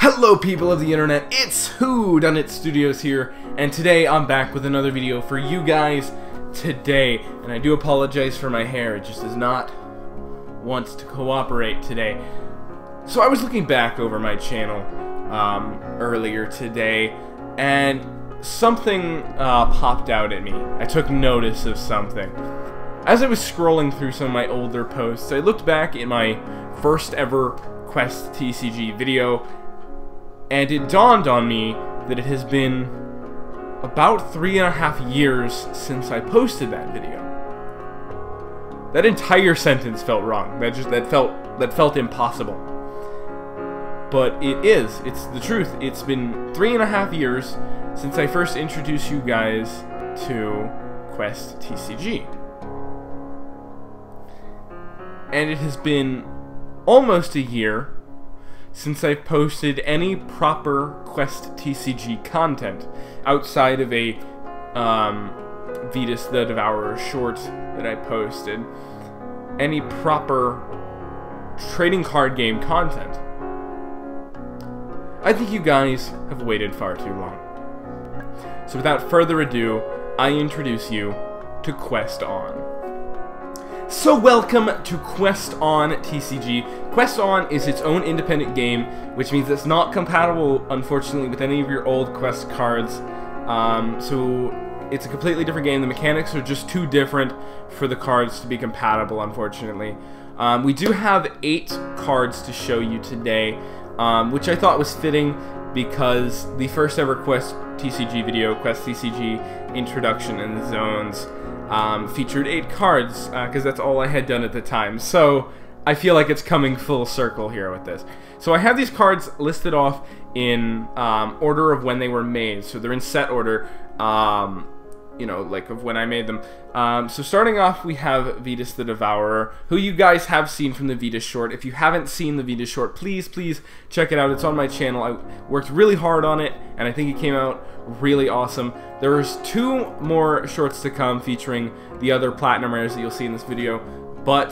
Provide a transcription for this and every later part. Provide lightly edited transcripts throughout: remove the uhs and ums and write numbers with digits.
Hello people of the internet, it's Whodunit Studios here, and today I'm back with another video for you guys today. And I do apologize for my hair, it just does not want to cooperate today. So I was looking back over my channel earlier today, and something popped out at me. I took notice of something. As I was scrolling through some of my older posts, I looked back at my first ever Quest TCG video, and it dawned on me that it has been about 3.5 years since I posted that video. That entire sentence felt wrong. That felt impossible. But it is. It's the truth. It's been 3.5 years since I first introduced you guys to Quest TCG. And it has been almost a year since I've posted any proper Quest TCG content outside of a Vitas the Devourer short that I posted. Any proper trading card game content. I think you guys have waited far too long. So without further ado, I introduce you to Quest On. So welcome to Quest On TCG. Quest On is its own independent game, which means it's not compatible, unfortunately, with any of your old Quest cards. So it's a completely different game. The mechanics are just too different for the cards to be compatible, unfortunately. We do have 8 cards to show you today, which I thought was fitting because the first ever Quest TCG video, Quest TCG Introduction and Zones, featured 8 cards, because that's all I had done at the time. So I feel like it's coming full circle here with this. So I have these cards listed off in order of when they were made. So they're in set order, you know, like of when I made them. So starting off, we have Vitas the Devourer, who you guys have seen from the Vitas short. If you haven't seen the Vitas short, please check it out. It's on my channel. I worked really hard on it, and I think it came out really awesome. There's 2 more shorts to come featuring the other platinum rares that you'll see in this video, but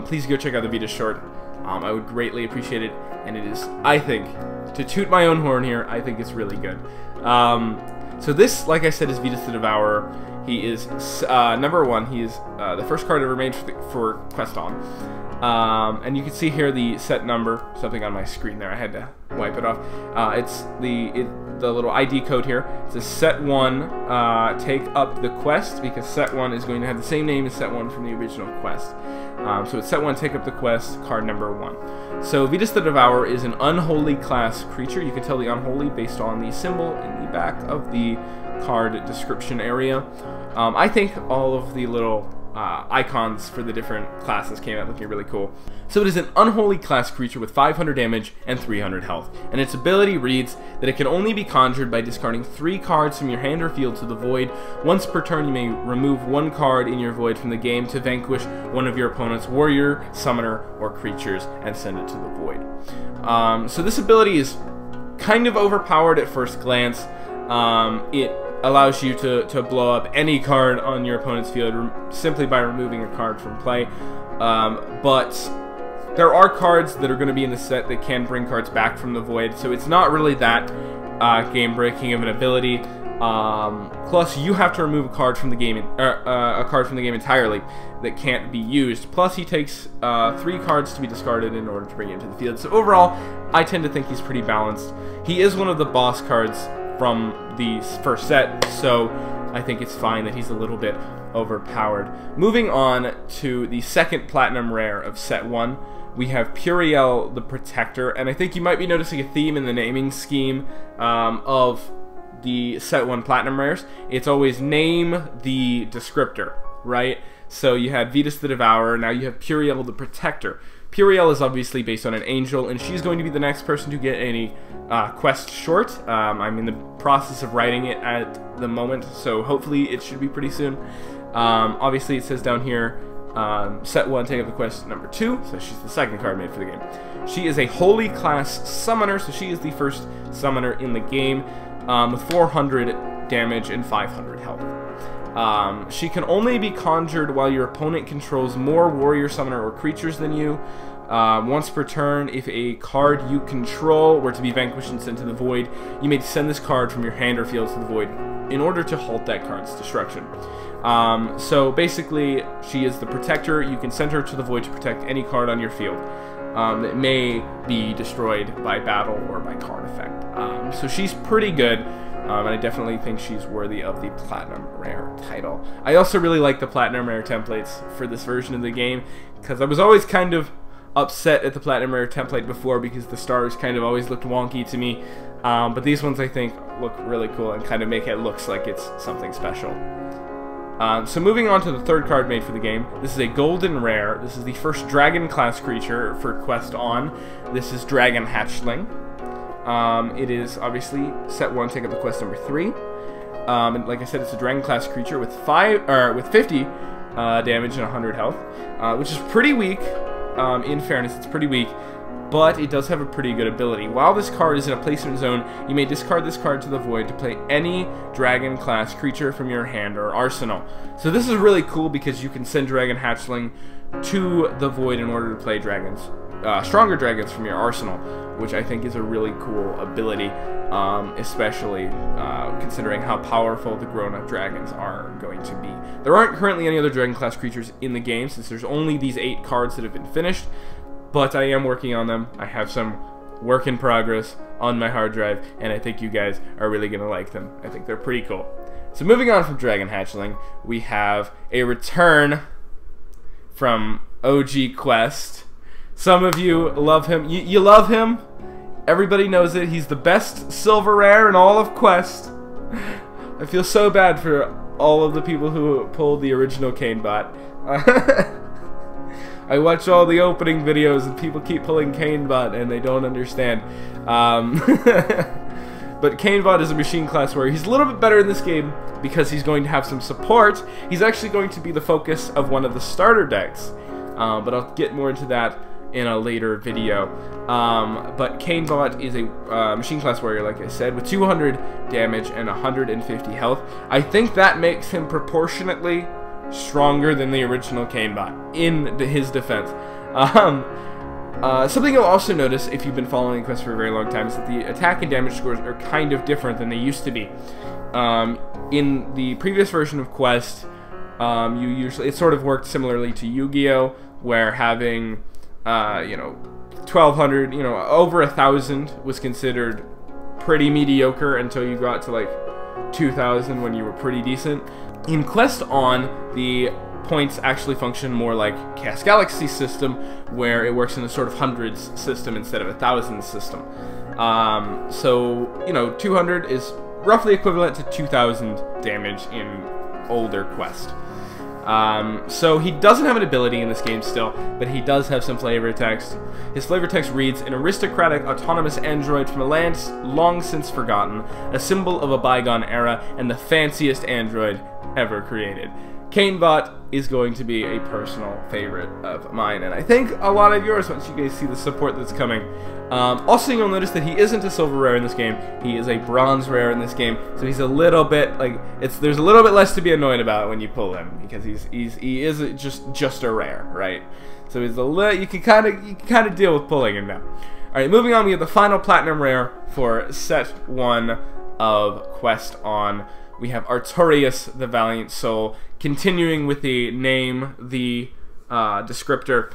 please go check out the Vitas short. I would greatly appreciate it, and it is, I think, to toot my own horn here, I think it's really good. So this, like I said, is Vitas the Devourer. He is number 1. He is the first card ever made for Quest On. And you can see here the set number, something on my screen there. I had to wipe it off. It's the little ID code here. It says Set 1, take up the quest, because Set 1 is going to have the same name as Set 1 from the original Quest. So it's Set 1, take up the quest, card number 1. So Vitas the Devourer is an unholy class creature. You can tell the unholy based on the symbol in the back of the card description area. I think all of the little icons for the different classes came out looking really cool. So it is an unholy class creature with 500 damage and 300 health, and its ability reads that it can only be conjured by discarding 3 cards from your hand or field to the void. Once per turn, you may remove 1 card in your void from the game to vanquish one of your opponent's warrior, summoner, or creatures and send it to the void. So this ability is kind of overpowered at first glance. It allows you to blow up any card on your opponent's field simply by removing a card from play. But there are cards that are going to be in the set that can bring cards back from the void, so it's not really that game-breaking of an ability. Plus, you have to remove a card from the game, entirely that can't be used. Plus, he takes 3 cards to be discarded in order to bring it into the field. So overall, I tend to think he's pretty balanced. He is one of the boss cards from the first set, so I think it's fine that he's a little bit overpowered. Moving on to the second platinum rare of set 1, we have Puri the Protector, and I think you might be noticing a theme in the naming scheme of the set 1 platinum rares. It's always name the descriptor, right? So you had Vitas the Devourer, now you have Puri the Protector. Puri is obviously based on an angel, and she's going to be the next person to get any Quest short. I'm in the process of writing it at the moment, so hopefully it should be pretty soon. Obviously it says down here, Set 1, take up the quest number 2, so she's the second card made for the game. She is a holy class summoner, so she is the first summoner in the game, with 400 damage and 500 health. She can only be conjured while your opponent controls more warrior, summoner, or creatures than you. Once per turn, if a card you control were to be vanquished and sent to the void, you may send this card from your hand or field to the void in order to halt that card's destruction. So basically, she is the protector. You can send her to the void to protect any card on your field that may be destroyed by battle or by card effect. So she's pretty good, and I definitely think she's worthy of the Platinum Rare title. I also really like the Platinum Rare templates for this version of the game, because I was always kind of upset at the Platinum Rare template before because the stars kind of always looked wonky to me, but these ones I think look really cool and kind of make it look like it's something special. So moving on to the third card made for the game, this is a Golden Rare. This is the first Dragon class creature for Quest On. This is Dragon Hatchling. It is obviously set 1, take up the quest number 3. And like I said, it's a Dragon class creature with 50 damage and 100 health, which is pretty weak. In fairness, it's pretty weak, but it does have a pretty good ability. While this card is in a placement zone, you may discard this card to the void to play any Dragon class creature from your hand or arsenal. So this is really cool because you can send Dragon Hatchling to the void in order to play dragons, stronger dragons from your arsenal, which I think is a really cool ability, especially considering how powerful the grown-up dragons are going to be. There aren't currently any other Dragon class creatures in the game since there's only these 8 cards that have been finished, but I am working on them. I have some work in progress on my hard drive, and I think you guys are really going to like them. I think they're pretty cool. So moving on from Dragon Hatchling, we have a return from OG Quest. Some of you love him. You love him. Everybody knows it. He's the best silver rare in all of Quest. I feel so bad for all of the people who pulled the original Cain bot. I watch all the opening videos and people keep pulling Cain bot and they don't understand. But Cain bot is a machine class where he's a little bit better in this game because he's going to have some support. He's actually going to be the focus of one of the starter decks. But I'll get more into that in a later video. But Cain bot is a machine class warrior, like I said, with 200 damage and 150 health. I think that makes him proportionately stronger than the original Cain bot in his defense. Something you'll also notice if you've been following Quest for a very long time is that the attack and damage scores are kind of different than they used to be. In the previous version of Quest, it sort of worked similarly to Yu-Gi-Oh, where having 1200, over 1000 was considered pretty mediocre until you got to like 2000 when you were pretty decent. In Quest On, the points actually function more like Chaos Galaxy system, where it works in a sort of hundreds system instead of a thousands system. So 200 is roughly equivalent to 2000 damage in older Quest. So he doesn't have an ability in this game still, but he does have some flavor text. His flavor text reads, "An aristocratic autonomous android from a land long since forgotten, a symbol of a bygone era, and the fanciest android ever created." Cain bot is going to be a personal favorite of mine, and I think a lot of yours once you guys see the support that's coming. Also, you'll notice that he isn't a silver rare in this game. He is a bronze rare in this game, so he's a little bit like there's a little bit less to be annoyed about when you pull him because he is just a rare, right? So he's you can kind of deal with pulling him now. All right, moving on, we have the final platinum rare for set 1 of Quest On. We have Artemis, the Valiant Soul, continuing with the name, the descriptor.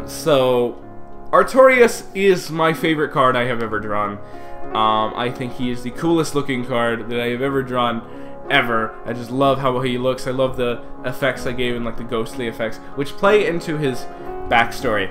So Artemis is my favorite card I have ever drawn. I think he is the coolest looking card that I have ever drawn, ever. I just love how he looks. I love the effects I gave him, like the ghostly effects, which play into his backstory.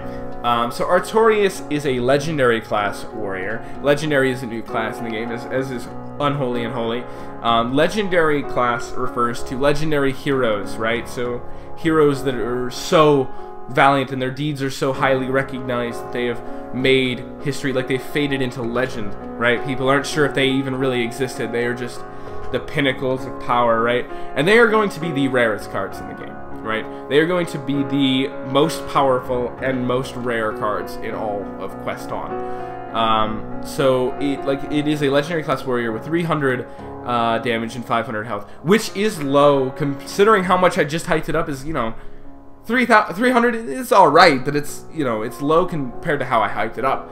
So Artemis is a legendary class warrior. Legendary is a new class in the game, as is Unholy and Holy. Legendary class refers to legendary heroes, right? So heroes that are so valiant and their deeds are so highly recognized that they have made history, like they've faded into legend, right? People aren't sure if they even really existed. They are just the pinnacles of power, right? And they are going to be the rarest cards in the game, right? They are going to be the most powerful and most rare cards in all of Quest On. So it is a legendary class warrior with 300 damage and 500 health, which is low considering how much I just hyped it up as, 50 300 is alright, but it's, you know, it's low compared to how I hyped it up.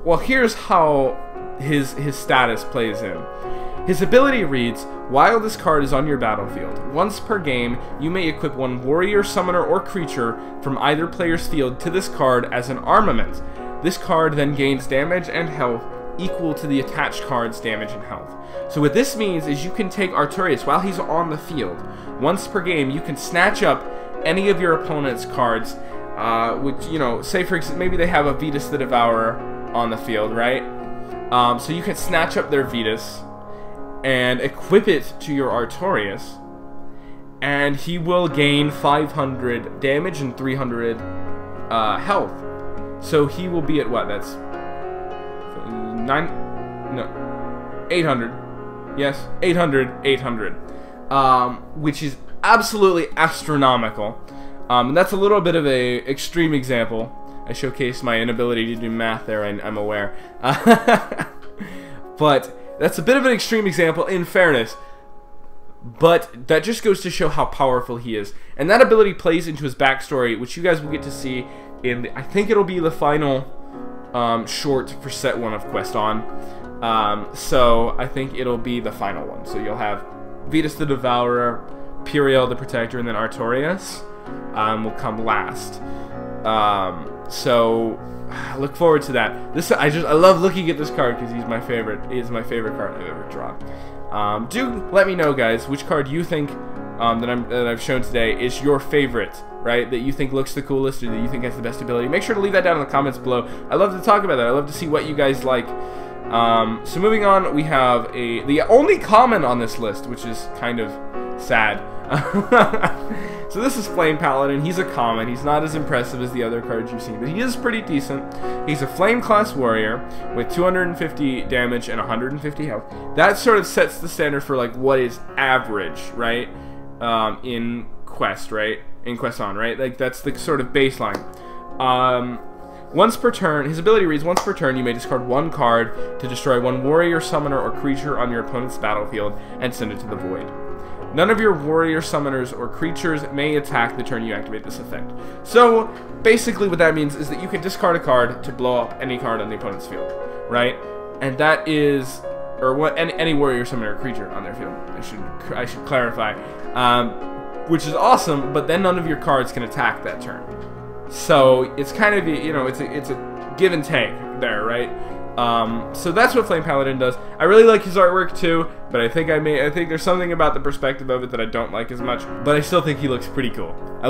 Well, here's how his status plays in. His ability reads, while this card is on your battlefield, once per game, you may equip one warrior, summoner, or creature from either player's field to this card as an armament. This card then gains damage and health equal to the attached card's damage and health. So what this means is you can take Artemis while he's on the field. Once per game, you can snatch up any of your opponent's cards, which, you know, say for example, maybe they have a Vitas the Devourer on the field, right? So you can snatch up their Vitas and equip it to your Artemis, and he will gain 500 damage and 300 health. So he will be at what? That's 800. Yes, 800, which is absolutely astronomical. And that's a little bit of a extreme example. I showcased my inability to do math there, I'm aware. But that's a bit of an extreme example, in fairness. But that just goes to show how powerful he is. And that ability plays into his backstory, which you guys will get to see in, I think it'll be the final short for set 1 of Quest On. So I think it'll be the final one. So you'll have Vitas the Devourer, Puri the Protector, and then Artemis will come last. So look forward to that. I love looking at this card because he's my favorite. He is my favorite card I've ever drawn. Do let me know, guys, which card you think that I've shown today is your favorite, right? That you think looks the coolest or that you think has the best ability. Make sure to leave that down in the comments below. I love to talk about that. I love to see what you guys like. So moving on, we have the only common on this list, which is kind of sad. So this is Flame Paladin. He's a common. He's not as impressive as the other cards you've seen, but he is pretty decent. He's a Flame class warrior with 250 damage and 150 health. That sort of sets the standard for like what is average, right? In Quest, right? In Quest On, right? Like that's the sort of baseline. Once per turn, his ability reads, once per turn you may discard one card to destroy one warrior, summoner, or creature on your opponent's battlefield and send it to the void. None of your warrior, summoners, or creatures may attack the turn you activate this effect. So, basically what that means is that you can discard a card to blow up any card on the opponent's field, right? And that is, or what, any warrior, summoner, or creature on their field. I should clarify. Which is awesome, but then none of your cards can attack that turn. So, it's kind of, you know, it's a give and take there, right? So that's what Flame Paladin does. I really like his artwork too, but I think there's something about the perspective of it that I don't like as much, but I still think he looks pretty cool. I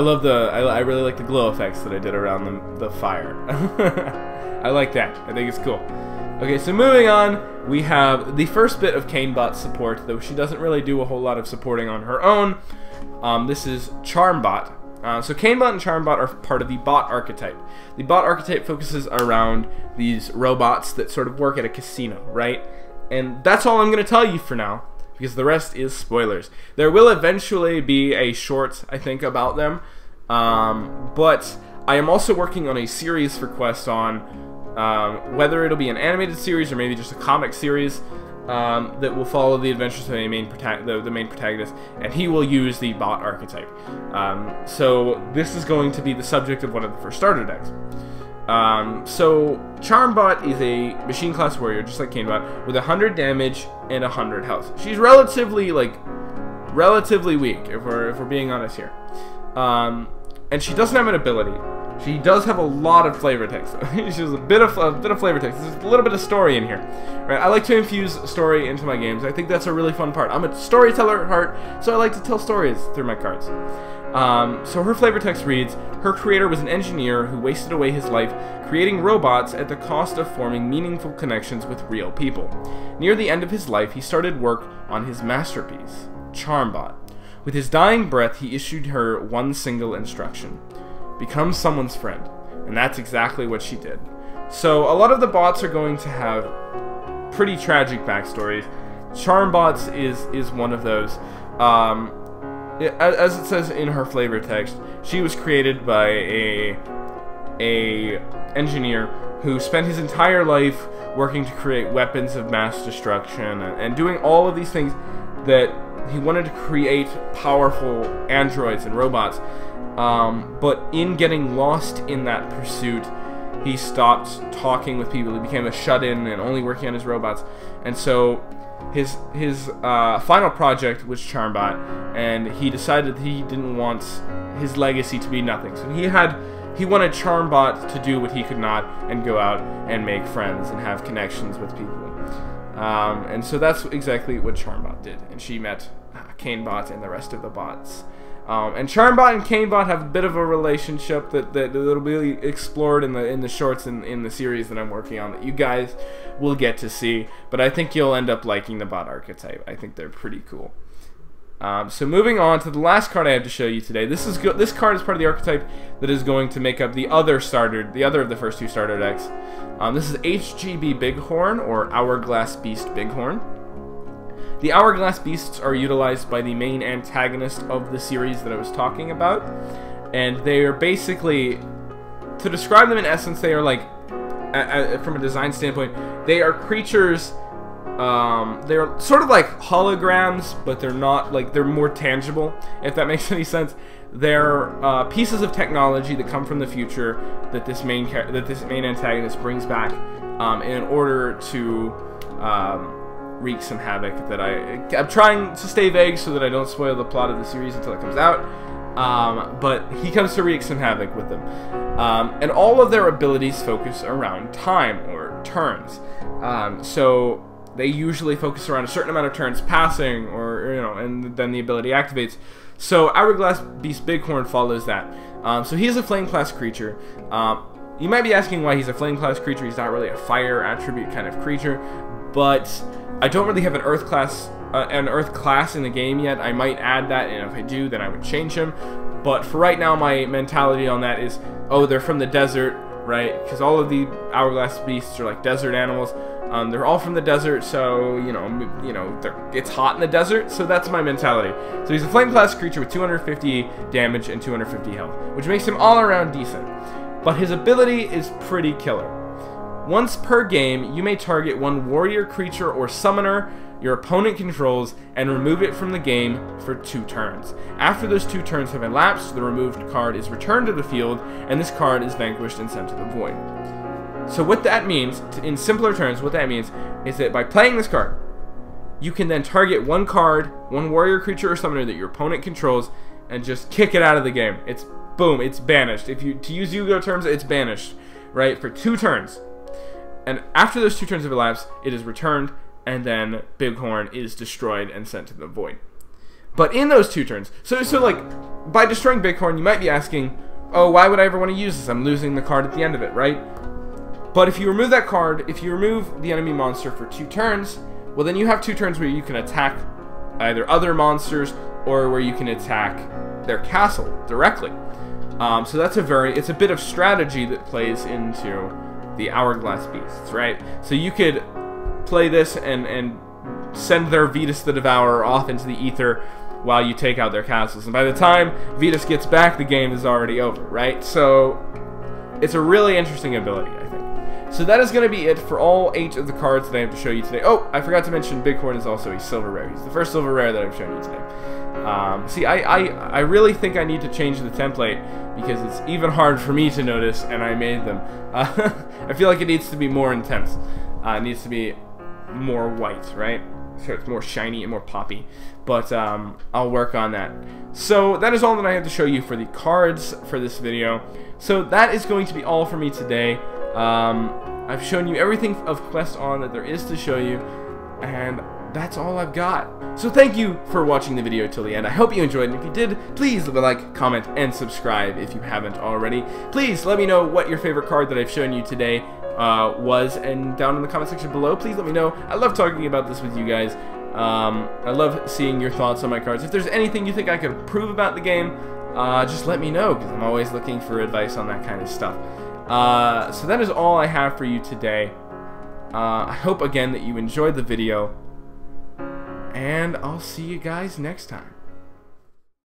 really like the glow effects that I did around the fire. I like that. I think it's cool. Okay, so moving on, we have the first bit of Cain bot support, though she doesn't really do a whole lot of supporting on her own. This is Charm bot. So Cain bot and Charm bot are part of the bot archetype. The bot archetype focuses around these robots that sort of work at a casino, right? And that's all I'm going to tell you for now, because the rest is spoilers. There will eventually be a short, I think, about them, but I am also working on a series for Quest On, whether it'll be an animated series or maybe just a comic series, that will follow the adventures of the main protagonist, and he will use the bot archetype. So this is going to be the subject of one of the first starter decks. So Charm bot is a machine class warrior, just like Cain bot, with 100 damage and 100 health. She's relatively weak, if we're being honest here. And she doesn't have an ability. She does have a lot of flavor text. She has a bit of flavor text. There's a little bit of story in here, right? I like to infuse story into my games. I think that's a really fun part. I'm a storyteller at heart, so I like to tell stories through my cards. So her flavor text reads, her creator was an engineer who wasted away his life creating robots at the cost of forming meaningful connections with real people. Near the end of his life, he started work on his masterpiece, Charm bot. With his dying breath, he issued her one single instruction: become someone's friend. And that's exactly what she did. So a lot of the bots are going to have pretty tragic backstories. Charm bots is one of those. As it says in her flavor text, she was created by a engineer who spent his entire life working to create weapons of mass destruction and doing all of these things that he wanted to create powerful androids and robots, but in getting lost in that pursuit, he stopped talking with people. He became a shut-in and only working on his robots. And so his final project was Charmbot, and he decided that he didn't want his legacy to be nothing. So he wanted Charmbot to do what he could not and go out and make friends and have connections with people. And so that's exactly what Charmbot did. And she met Cainbot and the rest of the bots. And Charmbot and Cainbot have a bit of a relationship that'll be explored in the shorts in the series that I'm working on, that you guys will get to see. But I think you'll end up liking the bot archetype. I think they're pretty cool. So moving on to the last card I have to show you today. This card is part of the archetype that is going to make up the other of the first two starter decks. This is HGB Bighorn, or Hourglass Beast Bighorn. The Hourglass Beasts are utilized by the main antagonist of the series that I was talking about, and they are basically, to describe them in essence, they are like, from a design standpoint, they are creatures. They're sort of like holograms, but they're not, like, they're more tangible, if that makes any sense. They're pieces of technology that come from the future that this main antagonist brings back in order to wreak some havoc. That I'm trying to stay vague so that I don't spoil the plot of the series until it comes out. But he comes to wreak some havoc with them, and all of their abilities focus around time or turns. So they usually focus around a certain amount of turns passing, or and then the ability activates. So Hourglass Beast Bighorn follows that. So he is a flame class creature. You might be asking why he's a flame class creature. He's not really a fire attribute kind of creature, but I don't really have an earth class in the game yet. I might add that, and if I do, then I would change him. But for right now, my mentality on that is, oh, they're from the desert, right? Because all of the Hourglass Beasts are like desert animals. They're all from the desert, so it's hot in the desert. So that's my mentality. So he's a flame class creature with 250 damage and 250 health, which makes him all around decent. But his ability is pretty killer. Once per game, you may target one warrior creature or summoner your opponent controls and remove it from the game for 2 turns. After those 2 turns have elapsed, the removed card is returned to the field, and this card is vanquished and sent to the void. So what that means, in simpler terms, what that means is that by playing this card, you can then target one card, one warrior creature or summoner that your opponent controls, and just kick it out of the game. It's boom, it's banished. To use Yu-Gi-Oh terms, it's banished, right, for 2 turns. And after those 2 turns have elapsed, it is returned, and then Bighorn is destroyed and sent to the void. But in those 2 turns, so like, by destroying Bighorn, you might be asking, oh, why would I ever want to use this? I'm losing the card at the end of it, right? But if you remove that card, if you remove the enemy monster for 2 turns, well, then you have 2 turns where you can attack either other monsters or where you can attack their castle directly. So that's it's a bit of strategy that plays into the Hourglass Beasts, right? So you could play this and send their Vitas the Devourer off into the ether while you take out their castles. And by the time Vitas gets back, the game is already over, right? So it's a really interesting ability, I think. So that is going to be it for all 8 of the cards that I have to show you today. Oh, I forgot to mention Bighorn is also a silver rare. He's the first silver rare that I've shown you today. See, I really think I need to change the template because it's even hard for me to notice, and I made them. I feel like it needs to be more intense. It needs to be more white, right? So it's more shiny and more poppy. But I'll work on that. So that is all that I have to show you for the cards for this video. So that is going to be all for me today. I've shown you everything of Quest On that there is to show you, and that's all I've got. So thank you for watching the video till the end. I hope you enjoyed, and if you did, please leave a like, comment, and subscribe if you haven't already. Please let me know what your favorite card that I've shown you today was, and down in the comment section below, please let me know. I love talking about this with you guys. I love seeing your thoughts on my cards. If there's anything you think I could improve about the game, just let me know, because I'm always looking for advice on that kind of stuff. So that is all I have for you today. I hope again that you enjoyed the video, and I'll see you guys next time.